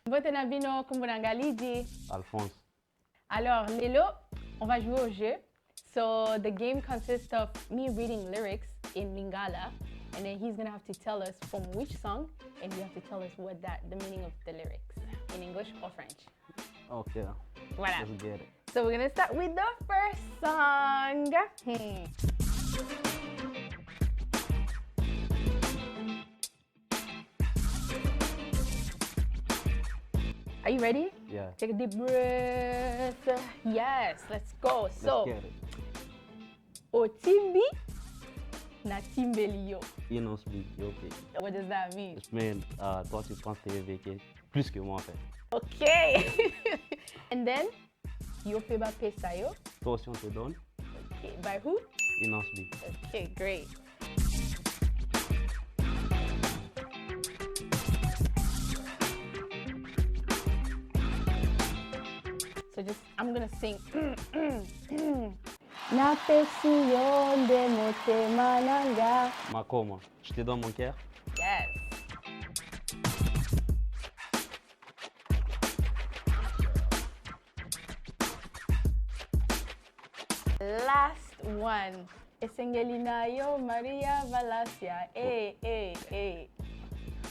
Votre nabino kumbunangaliji. Alphonse. Alors, Lelo, on va jouer au jeu. So the game consists of me reading lyrics in Lingala, and then he's gonna have to tell us from which song, and you have to tell us what the meaning of the lyrics in English or French. Okay. Voilà. Let's get it. So we're gonna start with the first song. Are you ready? Yeah. Take a deep breath. Yes, let's go. So, Let's get it. Otimbi na Timbelio. You know speak, okay. What does that mean? Mais toi tu penses que tu es vécu plus que moi en fait. Okay. And then, yo peba pesayo. Toi aussi on te donne. Okay. By who? You know speak. Okay, great. So I'm gonna sing. Na pesiyon de motema nanga. Makoma, je te donne mon cœur. Yes. Last one. Esengelina yo Maria Valasia. Hey.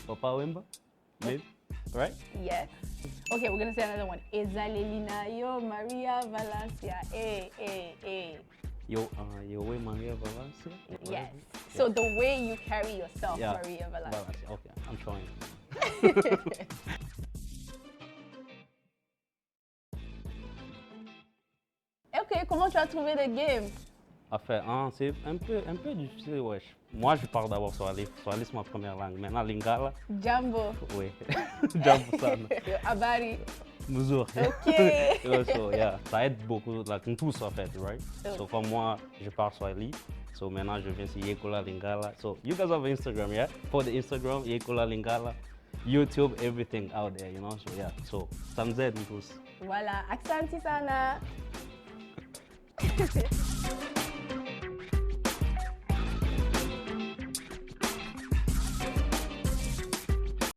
Papa Wemba? Maybe? Right? Yes. Okay, we're gonna say another one. Ezalelina yo Maria Valasia. Hey. Yo way Maria Valencia? Yes. So the way you carry yourself, Yeah. Maria Valasia. Okay, I'm trying. Ok, comment tu as trouvé le game? Enfin, c'est un peu difficile, wesh. Moi, je parle d'abord Swahili. Swahili, c'est ma première langue. Maintenant, Lingala, Jambo. oui. Jambo sana. Abari. Muzur. Ok. So, yeah, ça aide beaucoup, like, tous en fait, right? Oh. So, comme moi, je parle Swahili. So, maintenant, je viens sur Yekola Lingala. So, you guys have Instagram, yeah? For the Instagram, Yekola Lingala. YouTube, everything out there, you know? So, yeah. So, ça nous aide tous. Voilà, aksanti sana.